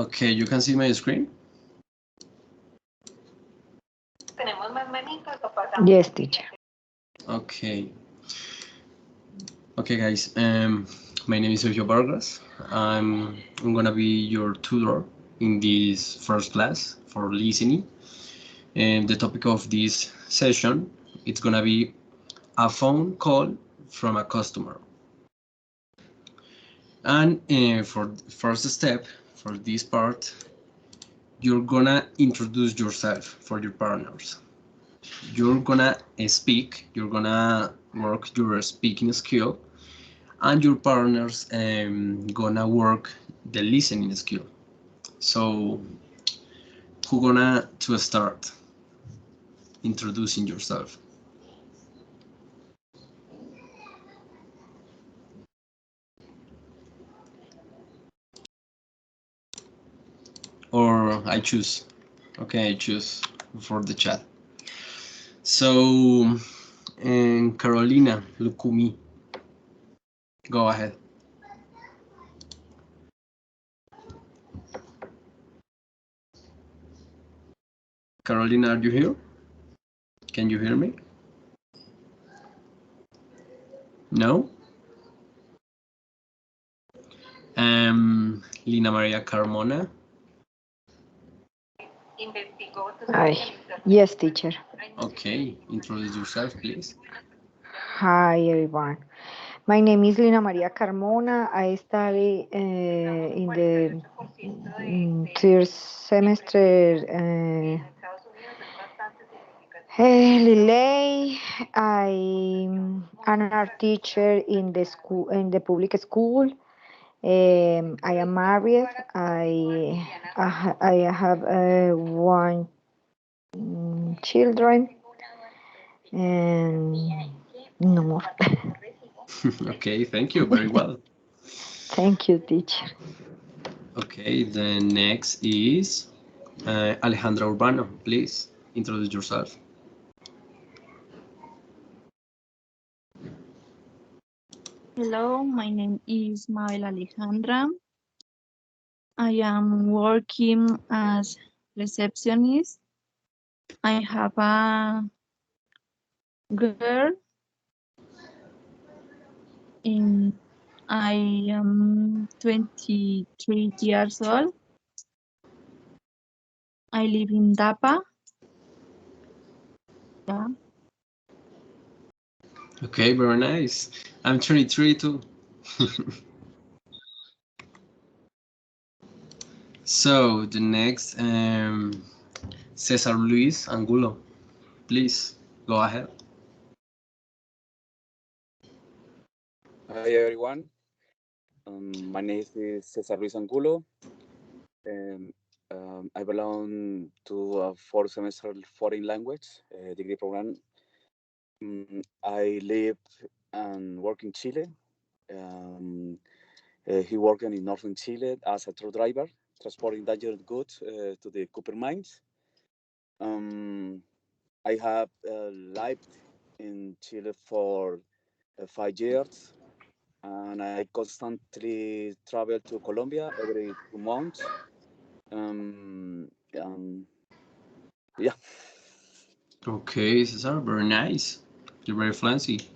Okay, you can see my screen? Yes, teacher. Okay. Okay, guys. My name is Sergio Vargas. I'm gonna be your tutor in this first class for listening. And the topic of this session, it's gonna be a phone call from a customer. And for the first step, for this part, you're gonna introduce yourself for your partners. You're gonna speak, you're gonna work your speaking skill, and your partners gonna work the listening skill. So who gonna to start introducing yourself? Or I choose. Okay, I choose for the chat. So, Carolina Lukumi, go ahead. Carolina, are you here? Can you hear me? No? Lina Maria Carmona. Yes, teacher. Okay, introduce yourself, please. Hi, everyone. My name is Lina Maria Carmona. I study in the third semester Lilay. I'm an art teacher in the school, in the public school. I am married. I have one children and no more. Okay, thank you. Very well. Thank you, teacher. Okay, the next is Alejandra Urbano. Please introduce yourself. Hello, my name is Mabel Alejandra. I am working as receptionist. I have a girl and I am 23 years old. I live in Dapa. Yeah. Okay, very nice. I'm 23 too. So the next, Cesar Luis Angulo. Please go ahead. Hi everyone. My name is Cesar Luis Angulo. I belong to a fourth semester foreign language degree program. I live and work in Chile. He working in northern Chile as a truck driver, transporting dangerous goods to the copper mines. I have lived in Chile for 5 years. And I constantly travel to Colombia every 2 months. Yeah. Okay, Cesar, very nice. You're very fancy.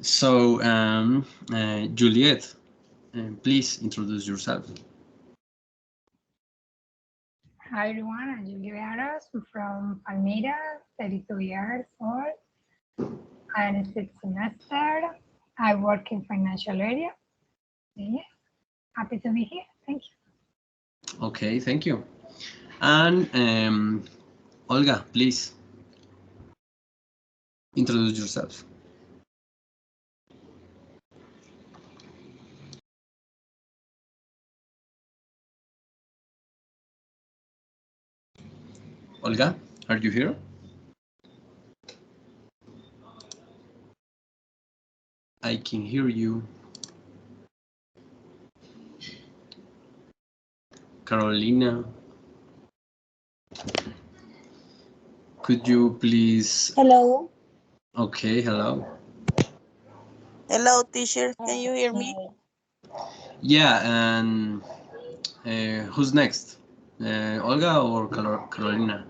So, Juliet, please introduce yourself. Hi everyone, I'm Julia Aros from Palmira, 32 years old. I'm in sixth semester. I work in financial area. Yes, happy to be here. Thank you. Okay, thank you. And Olga, please introduce yourself. Olga, are you here? I can hear you. Carolina, could you please? Hello. Okay, hello. Hello, teacher. Can you hear me? Yeah, and who's next? Olga or Carolina?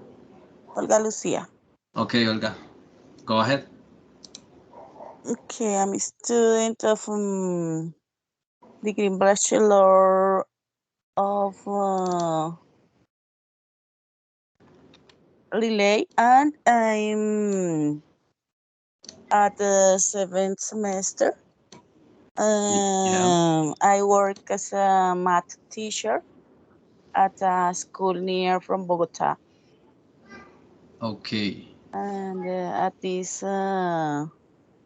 Olga Lucia. Okay, Olga, go ahead. Okay, I'm a student of degree Bachelor of Relay, and I'm at the 7th semester. Yeah. I work as a math teacher at a school near from Bogota. Okay. And at these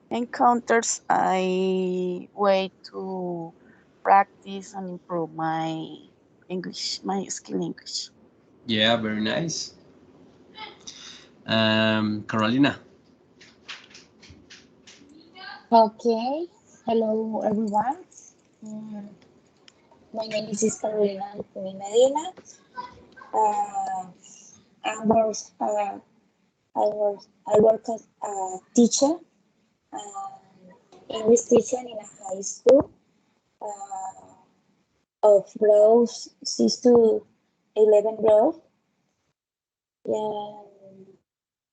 encounters, I wait to practice and improve my English, my skill in English. Yeah, very nice. Carolina. Okay, hello everyone. Mm, My name is Carolina Medina. Uh, I work, uh, I work as a teacher, English teacher in a high school uh, of grade 6 to 11 grade. Yeah,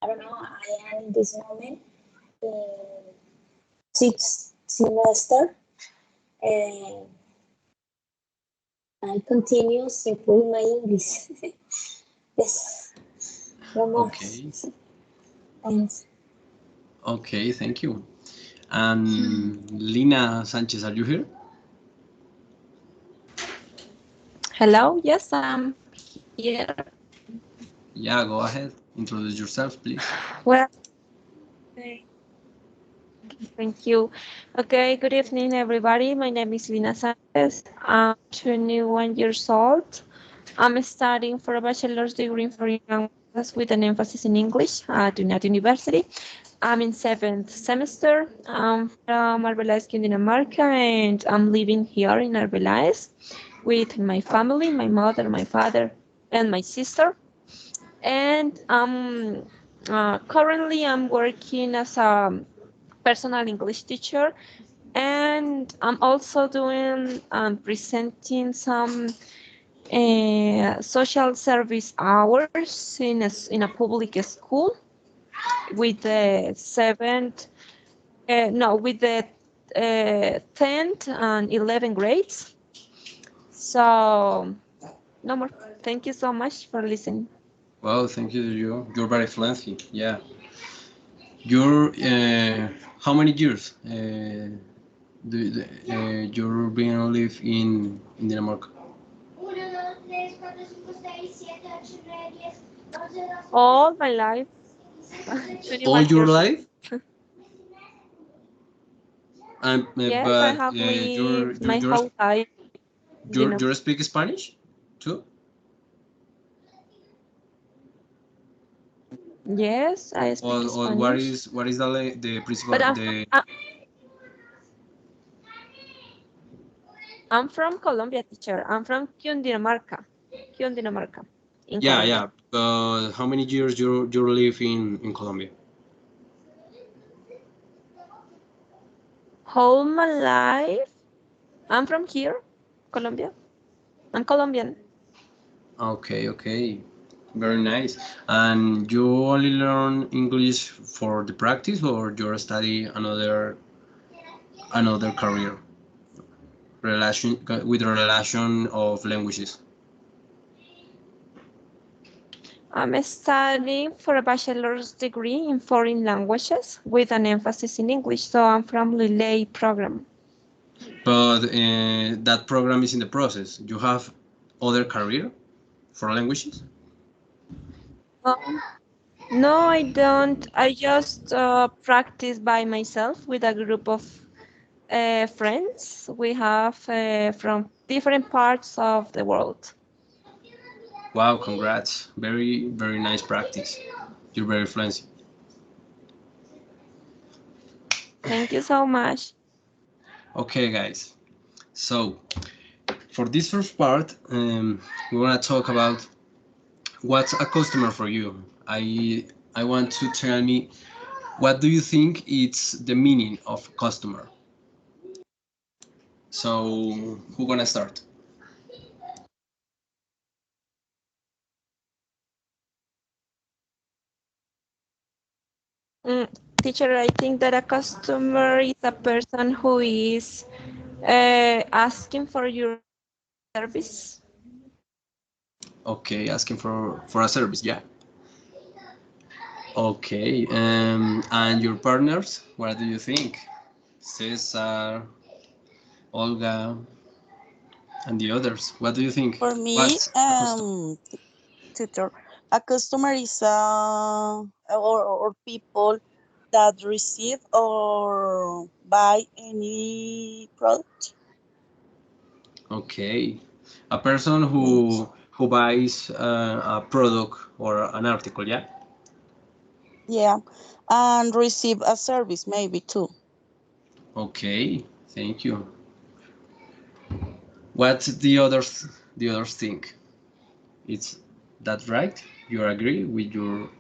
I don't know. I am in this moment in sixth semester, and I continue to improve my English. Yes, no more. Okay. Thanks. Okay, thank you. And Lina Sanchez, are you here? Hello, yes, I'm here. Yeah, go ahead. Introduce yourself, please. Well, okay, thank you. Okay, good evening, everybody. My name is Lina Sanchez. I'm 21 years old. I'm studying for a bachelor's degree in foreign languages with an emphasis in English at United University. I'm in 7th semester. I'm from Arbeláez, Dinamarca, and I'm living here in Arbeláez with my family, my mother, my father, and my sister. And currently I'm working as a personal English teacher, and I'm also doing presenting some social service hours in a public school with the seventh, no, with the 10th and 11th grades. So, no more. Thank you so much for listening. Well, thank you. You're very fluency. Yeah. You're how many years you're being live in Denmark? All my life, All 21 your years. life? Yes, I But have lived my whole life in Denmark. you speak Spanish too? Yes, I speak Or Spanish. what is the But principal the I'm from Colombia, teacher. I'm from Cundinamarca, Cundinamarca, in yeah, Colombia. yeah. How many years you live in Colombia? Whole my life, I'm from here, Colombia. I'm Colombian. Okay, okay. Very nice. And you only learn English for the practice or you study another career relation with relation of languages? I'm studying for a bachelor's degree in foreign languages with an emphasis in English. So I'm from Lillet program. But that program is in the process. You have other career for languages? Um, no, I don't. I just practice by myself with a group of friends we have from different parts of the world. Wow, congrats. Very, very nice practice. You're very fluent. Thank you so much. Okay, guys. So for this first part, we want to talk about what's a customer for you. I want to tell me what do you think it's the meaning of customer? So who gonna start? Teacher, I think that a customer is a person who is asking for your service. Okay, asking for a service, yeah. Okay, and your partners, what do you think? Cesar, Olga, and the others, what do you think? For me, What's a customer? tutor, a customer is or people that receive or buy any product. Okay, a person Yes. who buys a product or an article, yeah. Yeah, and receive a service maybe too. Okay, thank you. What the others think? It's that right? You agree with your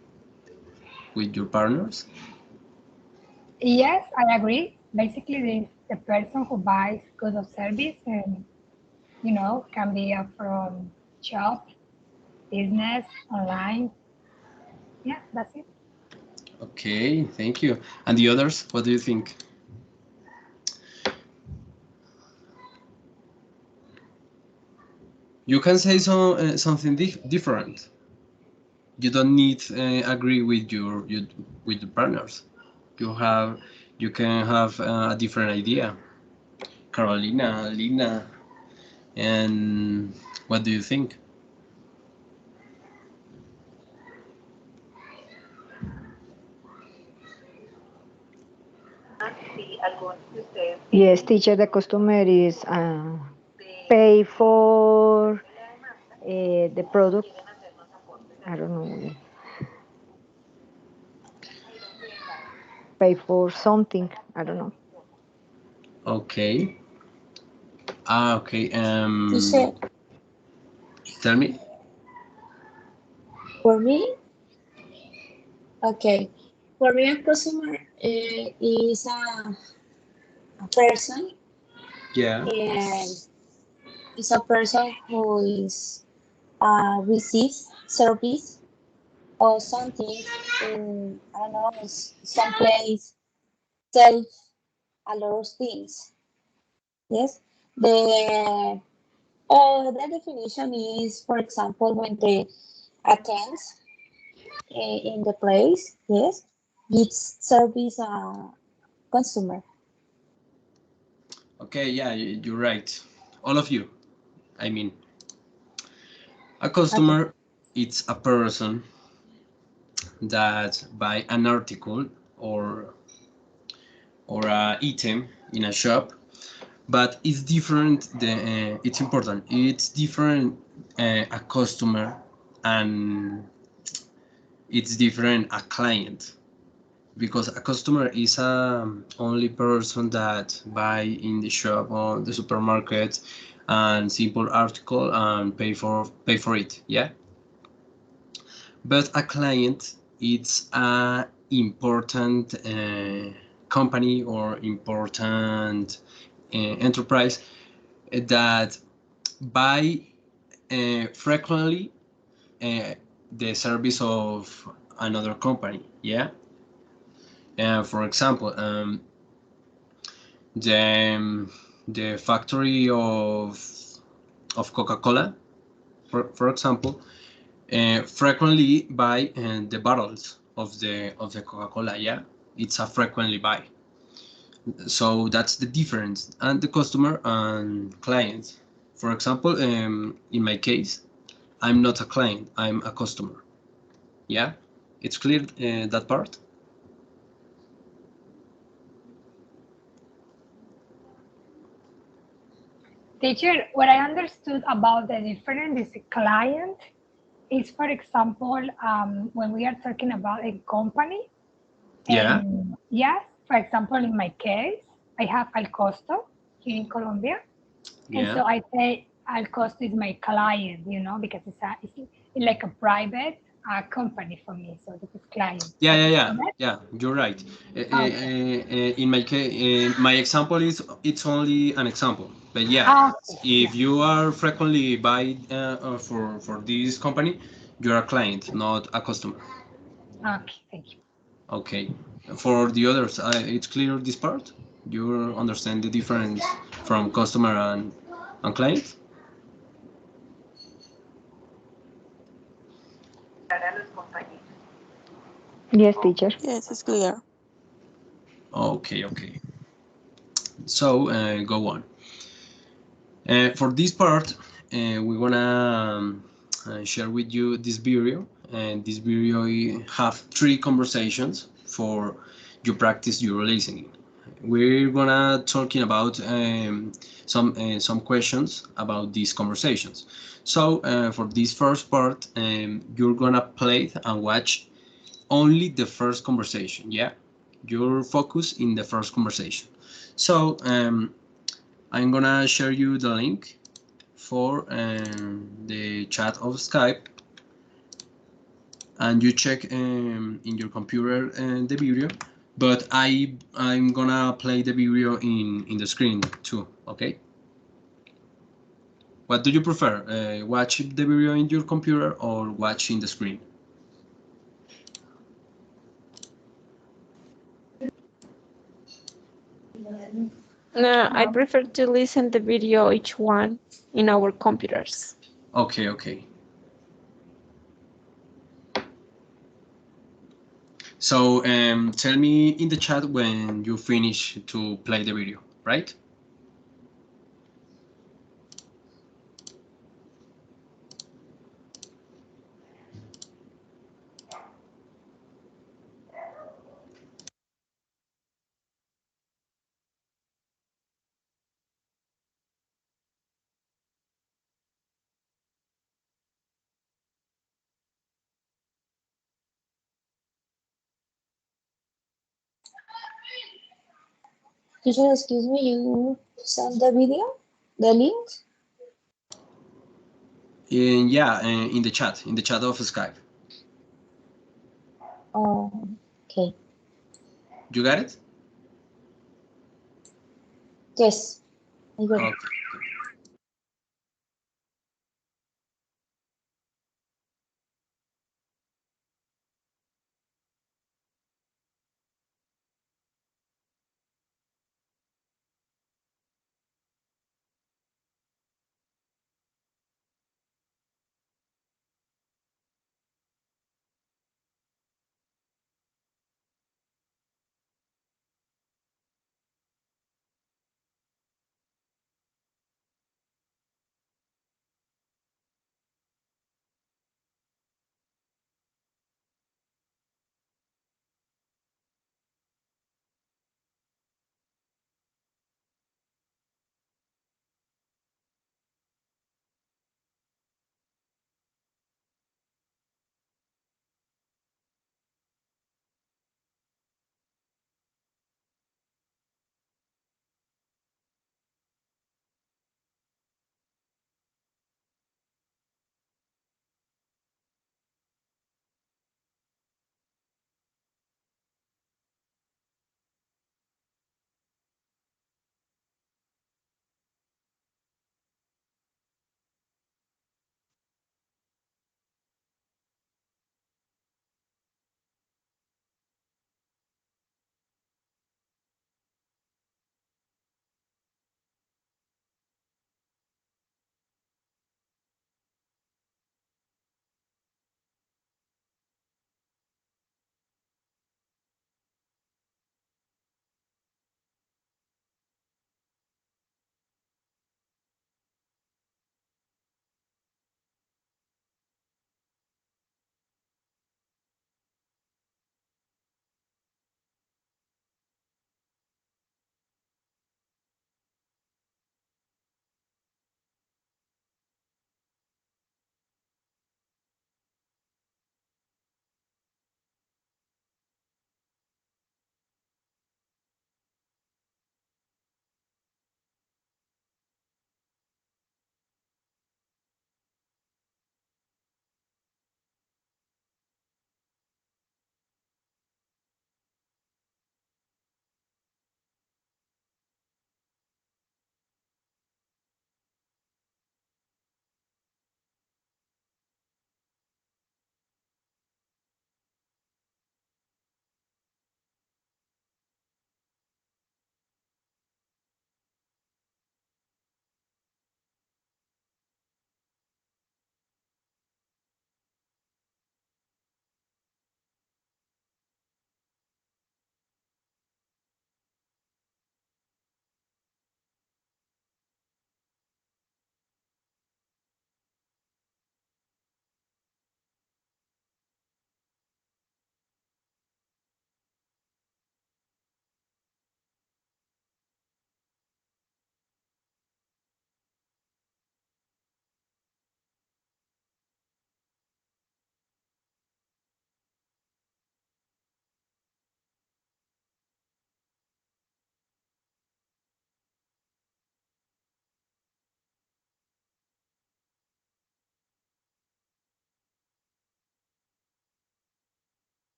partners? Yes, I agree. Basically, the person who buys goods or service and, can be from shop, business, online. Yeah, that's it. Okay, thank you. And the others, what do you think? You can say something different. You don't need agree with your partners. You have you can have a different idea. Carolina, Lina, and what do you think? Yes, teacher, the customer is pay for the product. I don't know, pay for something. I don't know. Okay. Okay. Teacher, Tell me. for me, okay. For me, a customer is a person, Yeah. and is a person who is receives service or something in, I don't know, some place, sell a lot of things. Yes. The the definition is, for example, when they attends in the place, yes, gives service consumer. Okay. Yeah, you're right. All of you. I mean, a Okay. customer, it's a person that buy an article or a item in a shop, but it's different. It's important. It's different a customer, and it's different a client, because a customer is a only person that buy in the shop or the supermarket and simple article and pay for it. Yeah. But a client, it's a important company or important enterprise that buy frequently the service of another company. Yeah. For example, the factory of Coca-Cola, for example, frequently buy the bottles of the Coca-Cola. Yeah, it's a frequently buy. So that's the difference, and the customer and client. For example, in my case, I'm not a client, I'm a customer. Yeah, it's clear that part. Teacher, what I understood about the difference is a client is, for example, when we are talking about a company, Yeah, and yes, for example, in my case, I have Al Costo here in Colombia, and yeah, so I say Al Costo is my client, because it's like a private company for me, so this is client. yeah, yeah, yeah, Correct? yeah. You're right. Okay. In my case, my example is it's only an example. But yeah, Ah, if you are frequently buy for this company, you're a client, not a customer. okay, thank you. Okay. For the others, it's clear this part. You understand the difference from customer and client. Yes, teacher. Yes, it's clear. Okay, okay. So go on. For this part, we're gonna share with you this video, and this video have 3 conversations for you practice your listening. We're gonna talking about some questions about these conversations. So for this first part, you're gonna play and watch only the first conversation. Yeah, your focus in the first conversation. So I'm gonna share you the link for the chat of Skype, and you check in your computer the video. But I'm gonna play the video in the screen too. Okay. What do you prefer? Watch the video in your computer or watch in the screen? No, I prefer to listen the video each one in our computers. Okay, okay. So tell me in the chat when you finish to play the video, right? Teacher, excuse me, you sent the video, the link? Yeah, in the chat of Skype. Oh, okay. You got it? Yes, I got it. Okay.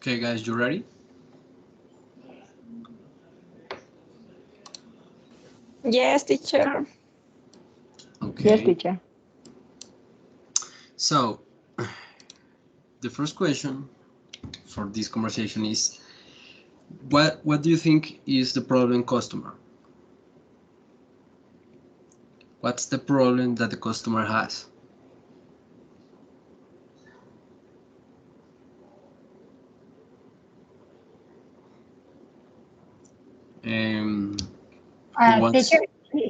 Okay, guys, you ready? Yes, teacher. Okay. Yes, teacher. So, the first question for this conversation is, what do you think is the problem customer? What's the problem that the customer has? Who wants? Teacher,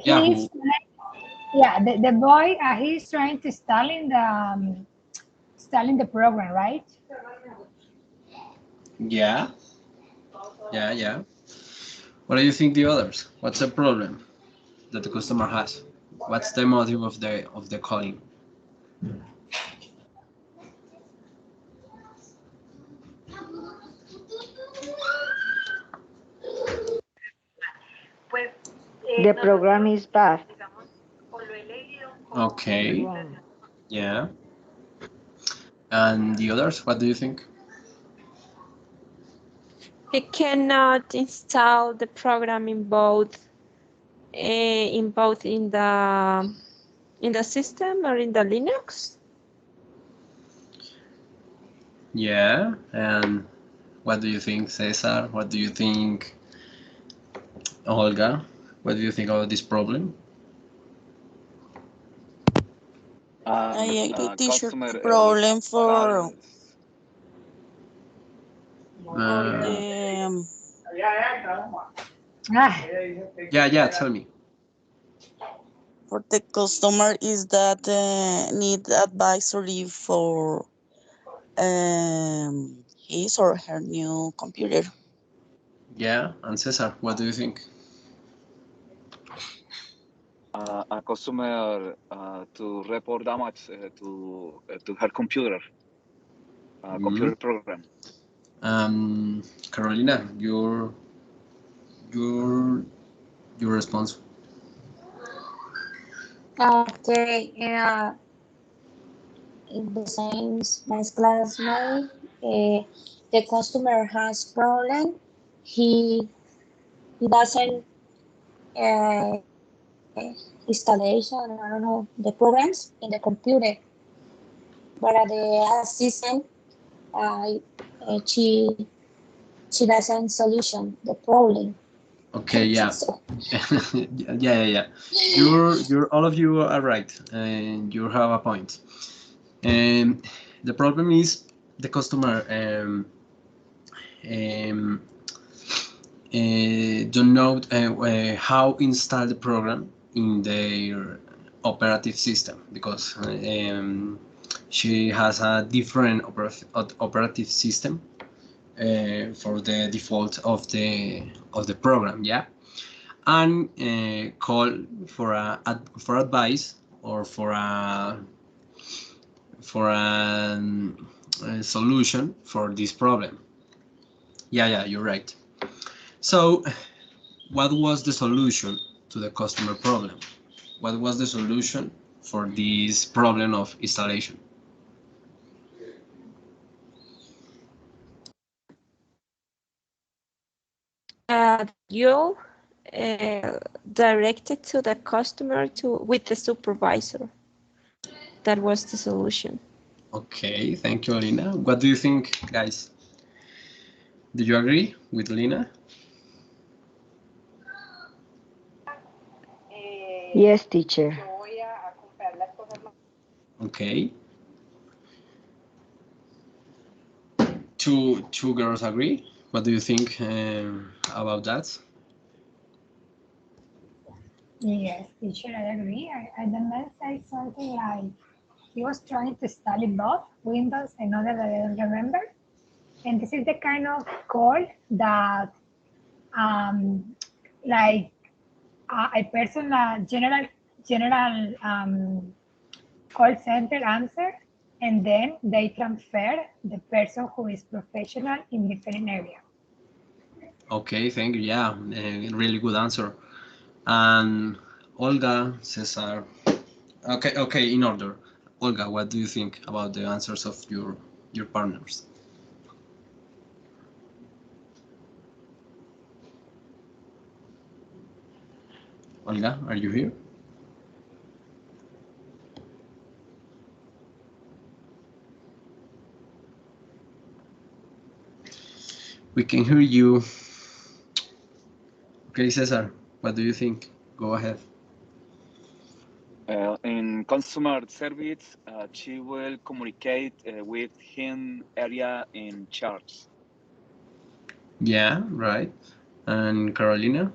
Yeah, he's yeah, the boy he's trying to installing the program, right? yeah, yeah. What do you think the others? What's the problem that the customer has? What's the motive of the calling? The program is bad. Okay, Wrong. yeah. And the others, what do you think? He cannot install the program in both in the system or in the Linux. Yeah, and what do you think, Cesar? What do you think, Olga? What do you think about this problem? I agree, teacher. Customer The problem for calls. the Ah, Yeah, tell me. for the customer is that need advisory for his or her new computer. Yeah, and Cesar, what do you think? A customer to report damage to her computer computer program. Carolina, your your response. Okay, in the same my classmate, the customer has problem. He doesn't installation, I don't know, the programs in the computer, but the assistant, uh, she doesn't solution the problem. Okay, yeah. So Yeah. You're all of you are right, and you have a point. The problem is the customer um, don't know how install the program in their operative system because she has a different operative system for the default of the program, yeah, and call for for advice or a solution for this problem. Yeah, you're right. So, what was the solution to the customer problem? What was the solution for this problem of installation? You directed to the customer with the supervisor. That was the solution. Okay, thank you, Alina. What do you think, guys? Do you agree with Lina? Yes, teacher. Okay. Two girls agree. What do you think about that? yes, teacher, I agree. The man said something like he was trying to study both Windows and other that I don't remember. And this is the kind of call that, like a person, general call center answer, and then they transfer the person who is professional in different area. Okay, thank you. Yeah, really good answer. And Olga, Cesar. Okay, in order. Olga, what do you think about the answers of your partners? Olga, are you here? We can hear you. Okay, Cesar, what do you think? Go ahead. In customer service, she will communicate with him area in charge. Yeah, right. And Carolina?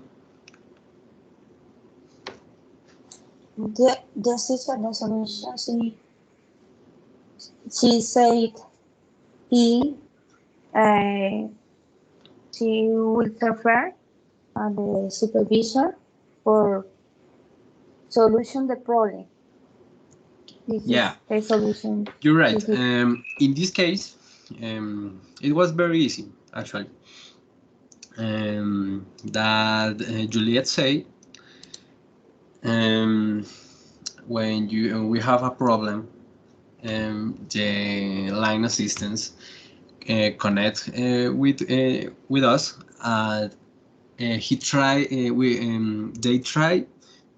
The sister, the solution, she said he, uh, she will refer the supervisor for solution the problem. This Yeah, is the solution. you're right. She did. In this case, it was very easy, actually. That Juliet say, when we have a problem, the line assistants connect with us. He try they try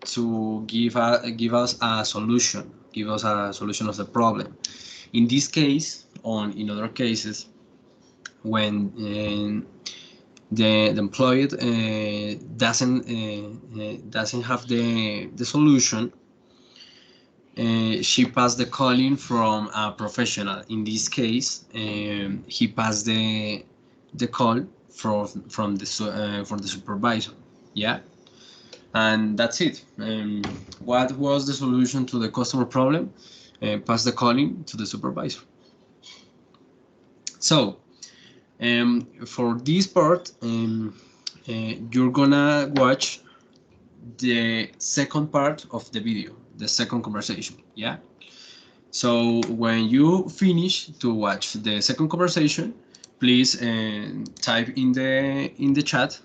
to give us a solution, of the problem. In this case, on in other cases, when the employee doesn't have the solution, she passed the calling from a professional. In this case, he passed the call from the supervisor. Yeah, and that's it. What was the solution to the customer problem? Pass the calling to the supervisor. So for this part, you're gonna watch the second part of the video, the second conversation. Yeah. So when you finish to watch the second conversation, please type in the chat,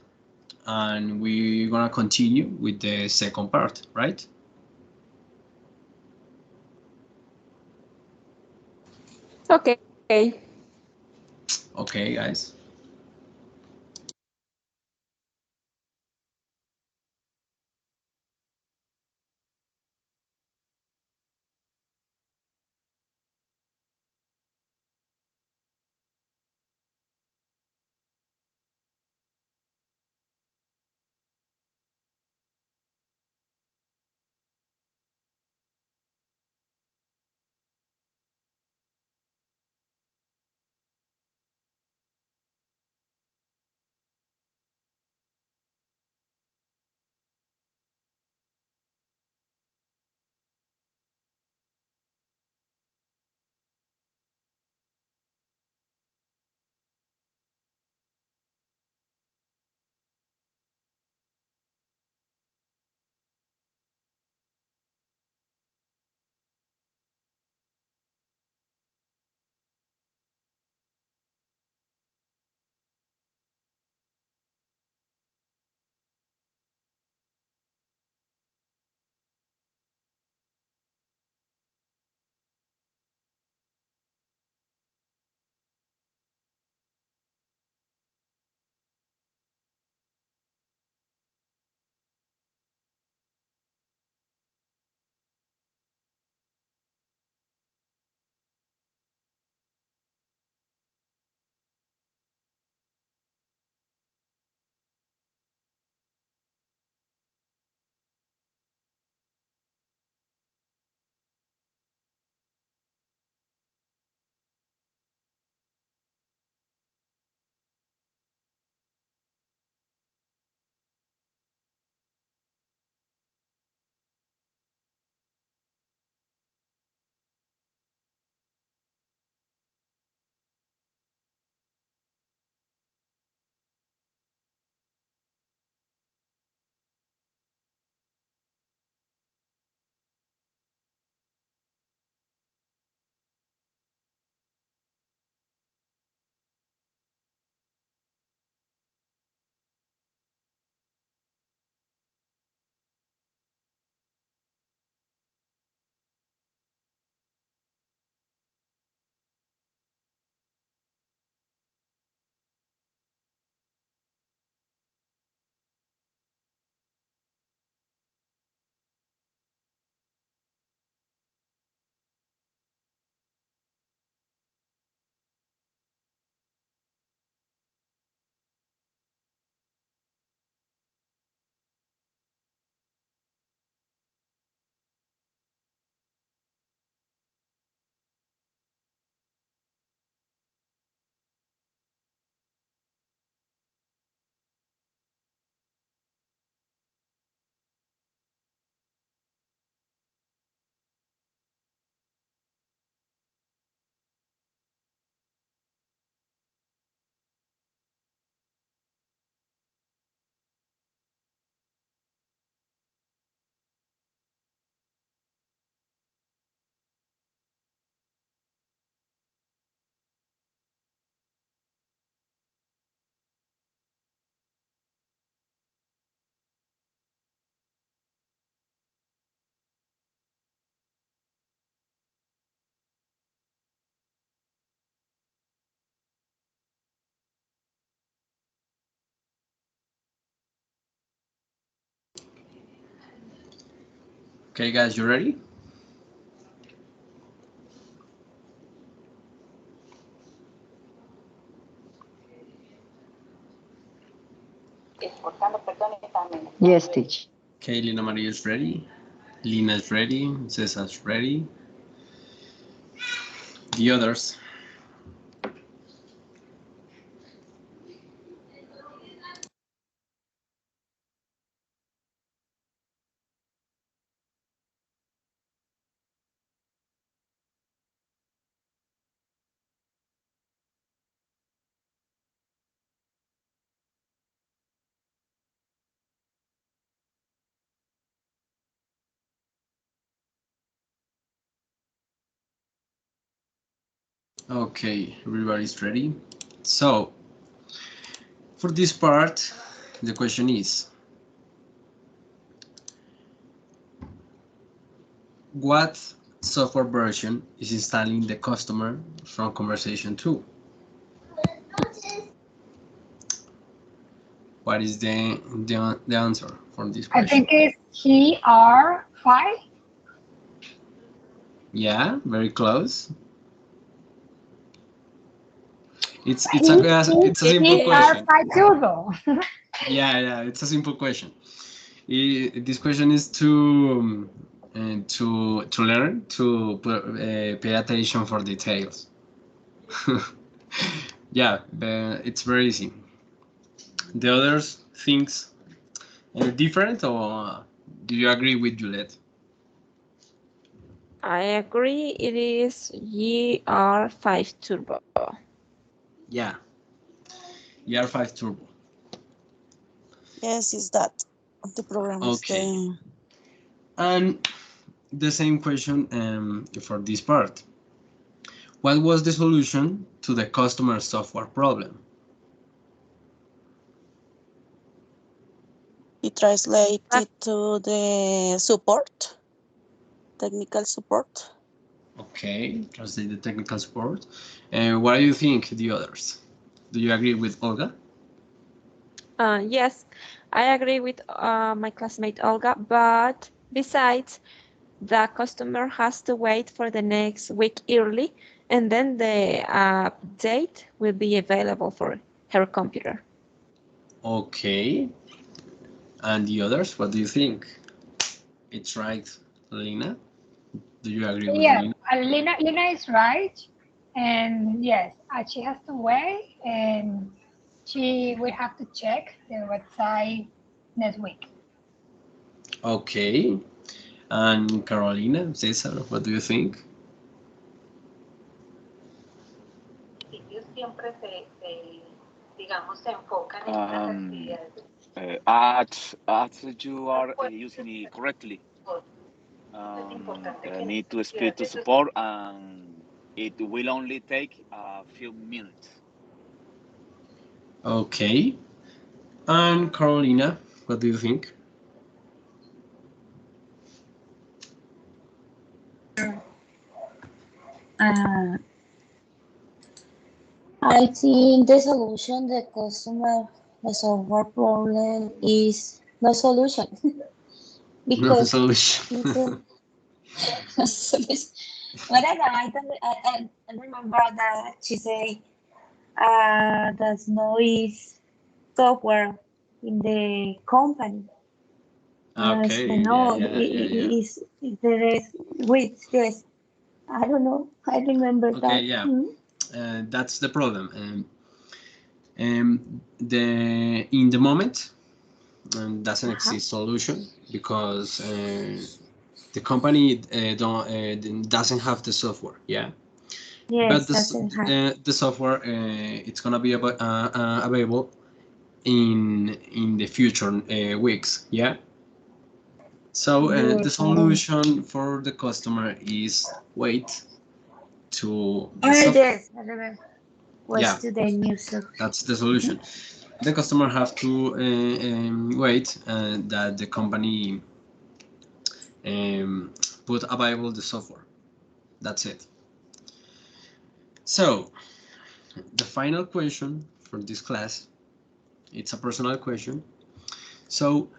and we're gonna continue with the second part, right? Okay. Okay, guys. Okay, guys, you ready? Yes, teacher. Okay, Lina Maria is ready. Lina is ready. Cesar's ready. The others. Okay, everybody's ready. So, for this part, the question is, what software version is installing the customer from conversation 2? What is the answer for this I question? think it's GR5. Yeah, very close. It's a simple question. GR5 too, though. Yeah, it's a simple question. This question is to learn pay attention for details. Yeah, it's very easy. The others things different, or do you agree with Juliet? I agree. It is GR5 Turbo. Yeah, ER5 Turbo. Yes, is that the program is Okay. the And the same question for this part. What was the solution to the customer software problem? it translated to the support, technical support. Okay, translate the technical support. And what do you think, the others? Do you agree with Olga? Yes, I agree with my classmate Olga, but besides, the customer has to wait for the next week early, and then the update will be available for her computer. Okay. And the others, what do you think? It's right, Lena. Do you agree with Yeah, Lena? Lina is right. And yes, she has to wait and she will have to check the website next week. Okay. And Carolina, Cesar, what do you think? As you are using it correctly, need to speak to support, and it will only take a few minutes. Okay. And Carolina, what do you think? Uh, I think the solution, the customer, the software problem is no solution No because solution. it's a solution. But I remember that she say there's no is software in the company. Okay, No, yeah. there is with this. I don't know. I remember Okay, that. yeah. That's the problem. In the moment, doesn't exist solution because the company doesn't have the software. Yeah, but Yes, doesn't have. the software it's gonna be available in the future weeks. Yeah. So the Yes, solution for the customer is wait to the software. yes, I remember. Was Yeah, to the new software. that's the solution. The customer have to wait that the company put available the software. That's it. So the final question for this class, it's a personal question. So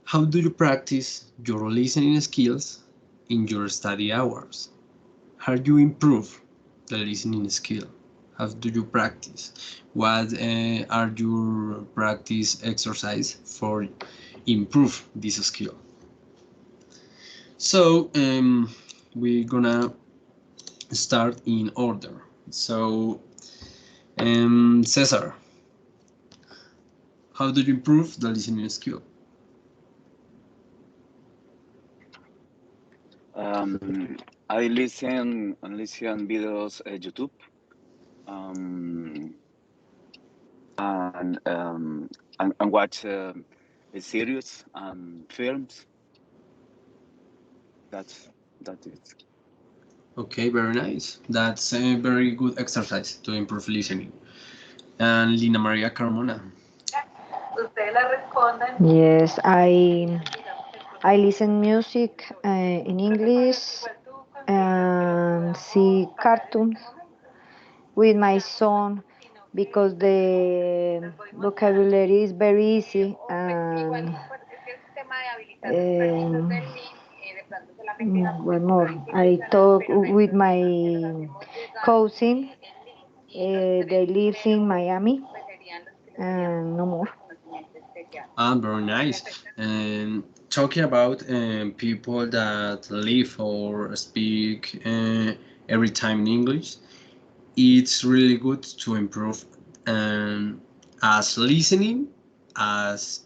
how do you practice your listening skills in your study hours? How do you improve the listening skill? How do you practice? What are your practice exercise for improve this skill? So we're gonna start in order. So Cesar, how do you improve the listening skill? I listen videos YouTube, um, and watch series and films. That's it. Okay, very nice. That's a very good exercise to improve listening. And Lina Maria Carmona. Yes, I listen music in English and see cartoons with my son because the vocabulary is very easy and what more? I talk with my cousin. They live in Miami and no more. Very nice. And talking about people that live or speak every time in English, it's really good to improve as listening as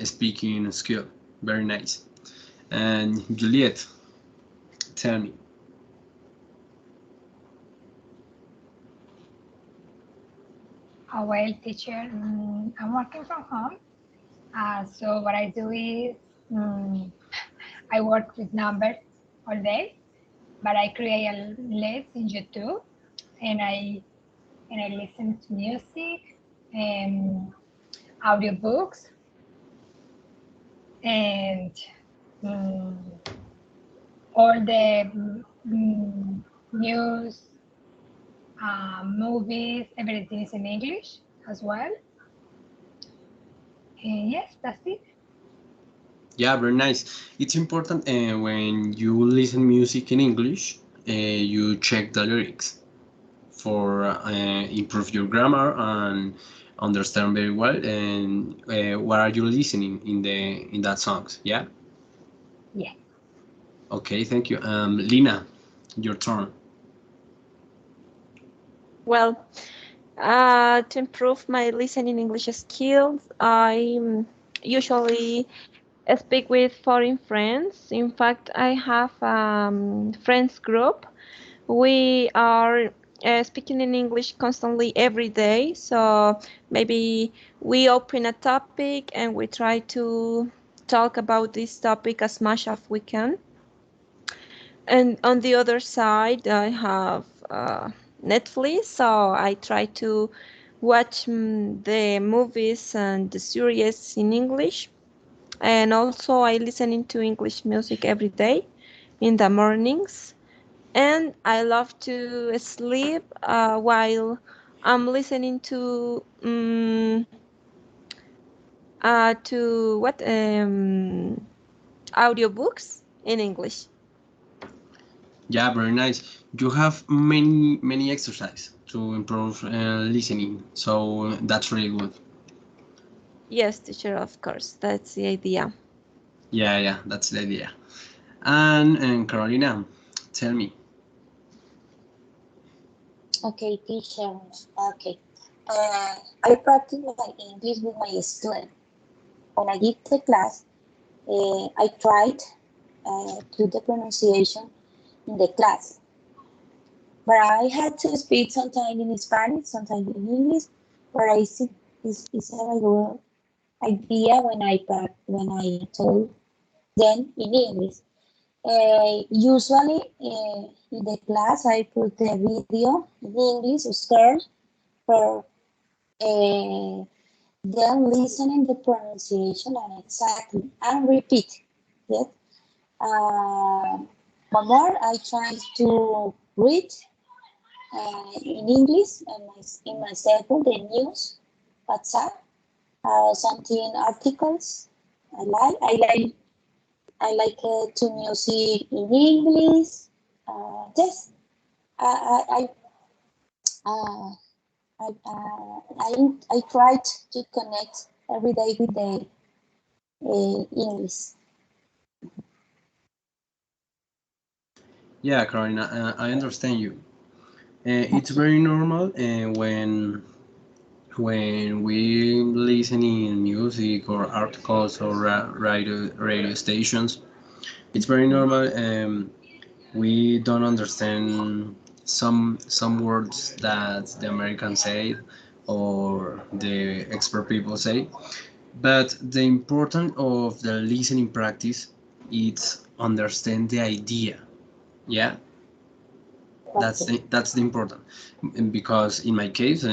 speaking skill. Very nice. And Juliet, tell me. Well, teacher, I'm working from home. So what I do is I work with numbers all day, but I create a list in YouTube and I listen to music and audiobooks and all the news, movies, everything is in English as well. And yes, that's it. Yeah, very nice. It's important when you listen music in English, you check the lyrics for improve your grammar and understand very well and what are you listening in that songs. Yeah. Yeah. Okay, thank you. Lina, your turn. Well, to improve my listening English skills, I usually speak with foreign friends. In fact, I have friends group. We are speaking in English constantly every day. So maybe we open a topic and we try to talk about this topic as much as we can. And on the other side, I have Netflix, so I try to watch the movies and the series in English. And also, I listen into English music every day in the mornings. And I love to sleep while I'm listening to what audiobooks in English. Yeah, very nice. You have many exercise to improve listening, so that's really good. Yes, teacher, of course. That's the idea. Yeah, that's the idea. And Carolina, tell me. Okay, teacher. Okay. I practice my English with my student. When I give the class, I tried to the pronunciation in the class, but I had to speak sometimes in Spanish, sometimes in English. But I see it's a good idea when I told them in English. Usually in the class, I put the video in English, scared for then listening the pronunciation and exactly and repeat. Yes. But more, I try to read in English and in my cell phone the news, WhatsApp, something articles. I like I like to music in English. Yes, I uh, I tried to connect every day with the English. Yeah, Carolina, I understand you. It's very normal when we listen in music or articles or radio stations. It's very normal. We don't understand some words that the Americans say or the expert people say. But the important of the listening practice is understand the idea. Yeah, that's the important. Because in my case,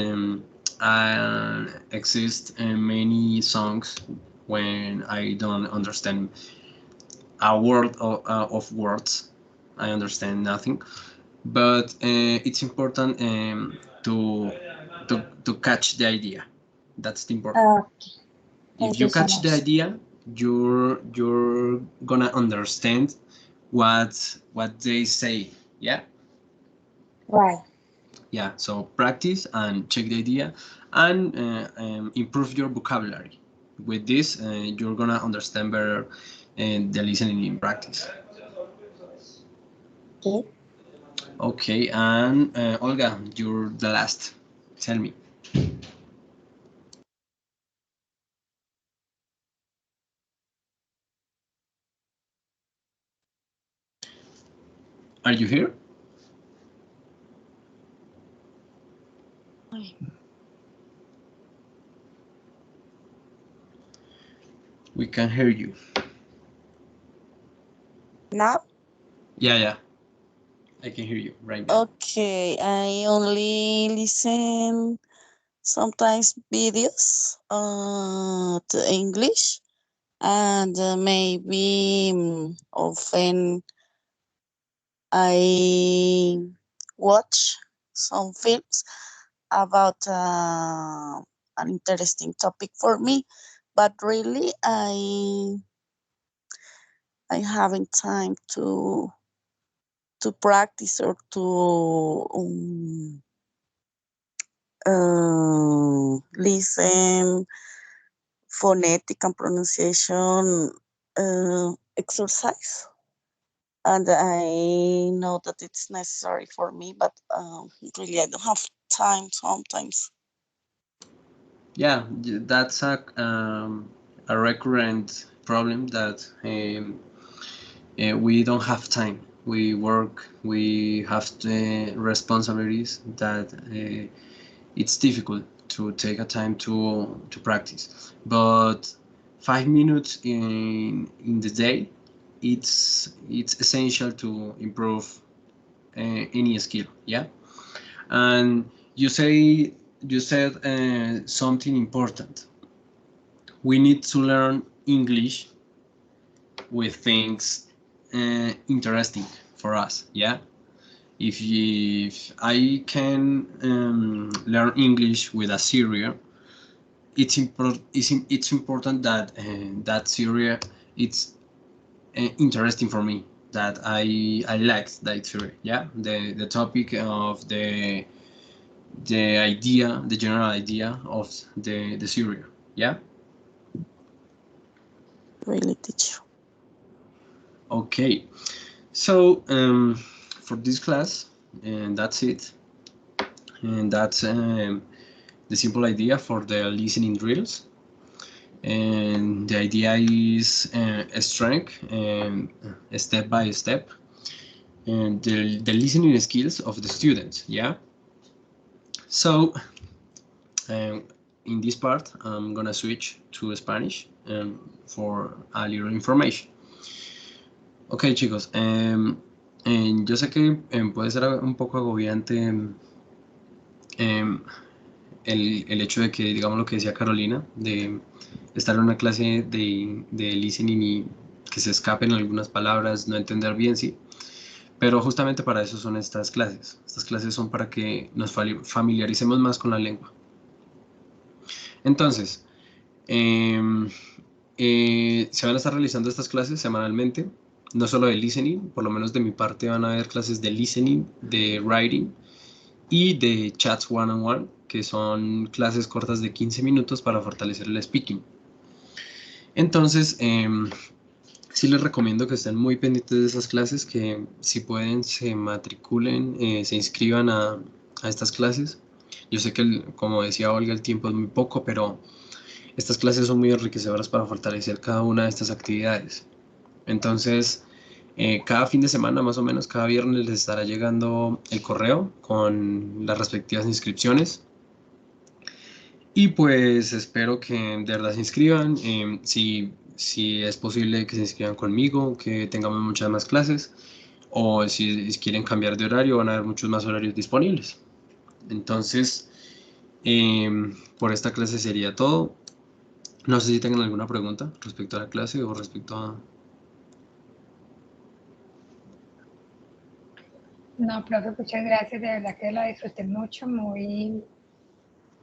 I exist many songs when I don't understand a word of words. I understand nothing. But it's important to catch the idea. That's the important. Okay, If thank you you so catch the much. idea, you're gonna understand what they say. Yeah. Right. Yeah, so practice and check the idea and improve your vocabulary. With this, you're gonna understand better the listening in practice. Okay. Okay, and Olga, you're the last. Tell me. Are you here? We can hear you. Now? Yeah, yeah, I can hear you right now. Okay, I only listen sometimes videos to English and maybe often I watch some films about an interesting topic for me, but really I haven't time to practice or to listen phonetic and pronunciation exercise. And I know that it's necessary for me, but really I don't have time sometimes. Yeah, that's a recurrent problem that we don't have time. We work, we have responsibilities that it's difficult to take a time to practice. But 5 minutes in the day, it's essential to improve any skill. Yeah, and you said something important. We need to learn English with things interesting for us. Yeah, if I can learn English with a series, it's important that that series it's interesting for me. That I liked that series. Yeah, the topic of the idea, the general idea of the series. Yeah. Really, teacher. Okay. So for this class, and that's it. And that's the simple idea for the listening drills. And the idea is strength and step by step and the listening skills of the students. Yeah. So um, in this part, I'm gonna switch to Spanish for a little information. Ok, chicos, yo sé que puede ser un poco agobiante el hecho de que, digamos lo que decía Carolina, de estar en una clase de listening y que se escapen algunas palabras, no entender bien, sí. Pero justamente para eso son estas clases. Estas clases son para que nos familiaricemos más con la lengua. Entonces, se van a estar realizando estas clases semanalmente, no solo de listening, por lo menos de mi parte van a haber clases de listening, de writing y de chats one-on-one, que son clases cortas de 15 minutos para fortalecer el speaking. Entonces, sí les recomiendo que estén muy pendientes de esas clases, que si pueden se matriculen, se inscriban a estas clases. Yo sé que, como decía Olga, el tiempo es muy poco, pero estas clases son muy enriquecedoras para fortalecer cada una de estas actividades. Entonces, cada fin de semana, más o menos, cada viernes les estará llegando el correo con las respectivas inscripciones. Y pues espero que de verdad se inscriban. Si es posible que se inscriban conmigo, que tengamos muchas más clases. O si quieren cambiar de horario, van a haber muchos más horarios disponibles. Entonces, por esta clase sería todo. No sé si tengan alguna pregunta respecto a la clase o respecto a... No, profe, muchas gracias. De verdad que la disfruté mucho, muy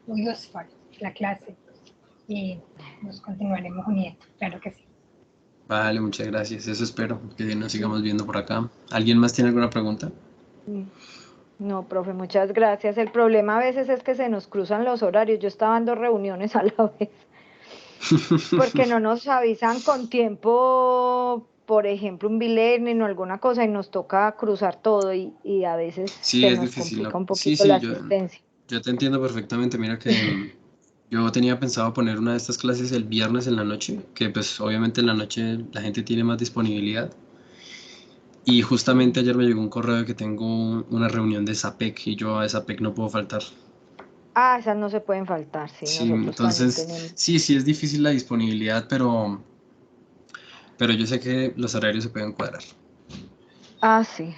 useful la clase. Y nos continuaremos uniendo, claro que sí. Vale, muchas gracias. Eso espero, que nos sigamos viendo por acá. ¿Alguien más tiene alguna pregunta? No, profe, muchas gracias. El problema a veces es que se nos cruzan los horarios. Yo estaba en 2 reuniones a la vez, porque no nos avisan con tiempo, por ejemplo, un e-learning o alguna cosa, y nos toca cruzar todo y a veces Sí, se es nos difícil. complica un Sí, poquito la sí, asistencia. yo te entiendo perfectamente. Mira que yo tenía pensado poner una de estas clases el viernes en la noche, que pues obviamente en la noche la gente tiene más disponibilidad. Y justamente ayer me llegó un correo de que tengo una reunión de SAPEC y yo a esa SAPEC no puedo faltar. Ah, esas no se pueden faltar, sí, Sí, nosotros también entonces, tenemos. sí es difícil la disponibilidad, pero yo sé que los horarios se pueden cuadrar. Ah, sí.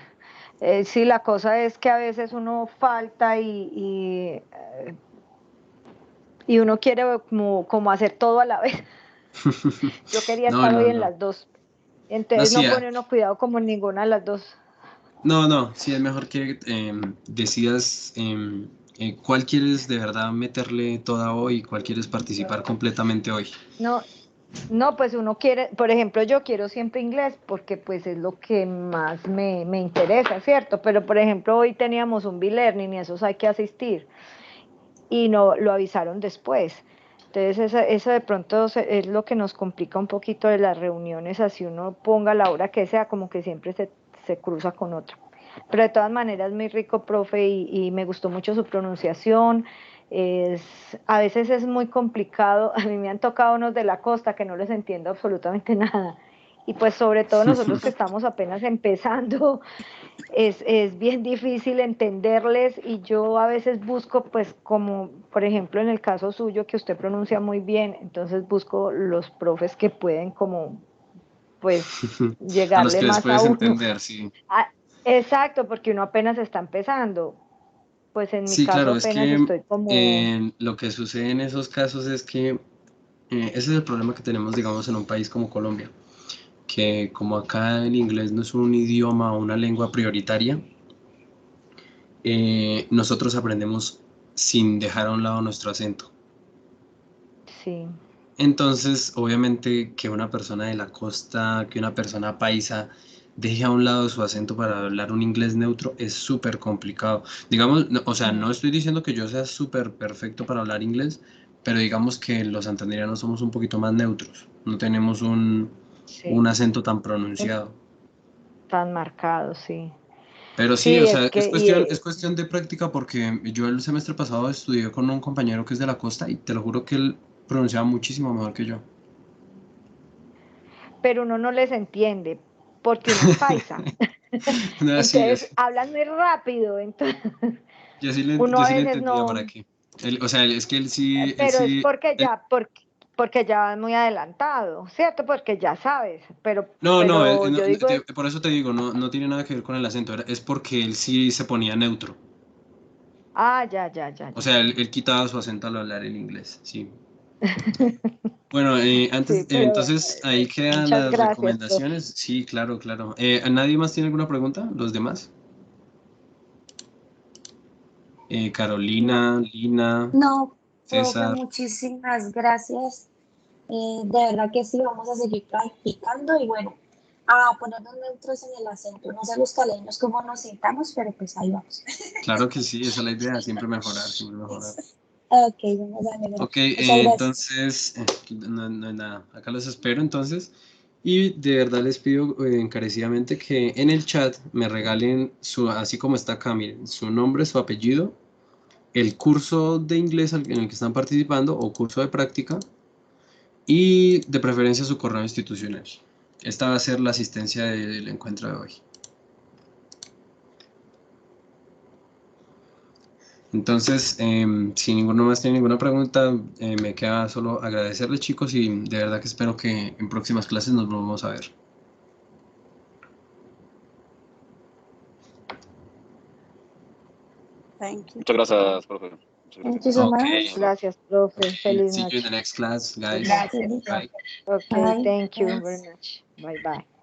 Sí, la cosa es que a veces uno falta y uno quiere como hacer todo a la vez. Yo quería No, estar hoy no, en no. las dos. No, Entonces sí, no pone uno cuidado como en ninguna de las dos. no, sí es mejor que decidas cuál quieres de verdad meterle toda hoy y cuál quieres participar completamente hoy. No, no, pues uno quiere, por ejemplo, yo quiero siempre inglés porque pues es lo que más me interesa, ¿cierto? Pero por ejemplo, hoy teníamos un e-learning y esos hay que asistir y no lo avisaron después. Entonces eso de pronto es lo que nos complica un poquito de las reuniones, así uno ponga la hora que sea, como que siempre se cruza con otro. Pero de todas maneras, muy rico, profe, y me gustó mucho su pronunciación. A veces es muy complicado. A mí me han tocado unos de la costa que no les entiendo absolutamente nada. Y pues sobre todo nosotros que estamos apenas empezando, es bien difícil entenderles y yo a veces busco, pues como por ejemplo en el caso suyo que usted pronuncia muy bien, entonces busco los profes que pueden como pues A los llegarle que les más a puedes uno. entender, sí. Ah, exacto, porque uno apenas está empezando. Pues en mi Sí, caso claro, es apenas que estoy como, lo que sucede en esos casos es que ese es el problema que tenemos, digamos, en un país como Colombia, que como acá el inglés no es un idioma o una lengua prioritaria, nosotros aprendemos sin dejar a un lado nuestro acento. sí, Entonces, obviamente que una persona de la costa, que una persona paisa deje a un lado su acento para hablar un inglés neutro es súper complicado. Digamos, o sea, mm, no estoy diciendo que yo sea súper perfecto para hablar inglés, pero digamos que los santandereanos somos un poquito más neutros, no tenemos sí, un acento tan pronunciado. tan marcado, sí. Pero sí, o Sí, sea, es cuestión de práctica porque yo el semestre pasado estudié con un compañero que es de la costa y te lo juro que él pronunciaba muchísimo mejor que yo. pero uno no les entiende porque uno es paisa. No, sí, Entonces hablan muy rápido, entonces uno yo a sí le veces entendía para no, qué. O sea, es que él pero es sí, porque ya vas muy adelantado, ¿cierto? Porque ya sabes, no, pero yo digo es, por eso te digo, no tiene nada que ver con el acento, es porque él sí se ponía neutro. ah, ya, ya, ya, O ya. sea, él quitaba su acento al hablar el inglés, sí. Bueno, Sí, pero entonces ahí quedan muchas las gracias, profe. recomendaciones. Sí, claro, claro. ¿Nadie más tiene alguna pregunta? ¿Los demás? No, Carolina, Lina, no, profe, César. muchísimas gracias. De verdad que sí, vamos a seguir practicando y bueno, a ponernos neutros en el acento. No sé los caleños cómo nos sintamos, pero pues ahí vamos. Claro que sí, esa es la idea, siempre mejorar, siempre mejorar. Ok, vamos a ver. Ok, Muchas gracias. entonces, no hay nada, acá los espero entonces. Y de verdad les pido encarecidamente que en el chat me regalen, así como está acá, miren, su nombre, su apellido, el curso de inglés en el que están participando o curso de práctica y de preferencia su correo institucional. Esta va a ser la asistencia del encuentro de hoy. Entonces, si ninguno más tiene ninguna pregunta, me queda solo agradecerles, chicos, y de verdad que espero que en próximas clases nos volvamos a ver. Thank you. Muchas gracias, profe. Muchas Thank gracias. you so Okay. much. Gracias, profe. Feliz See you in the noche. next class, guys. Gracias, Bye. profe. Okay, Bye. thank you Thanks. very much. Bye bye.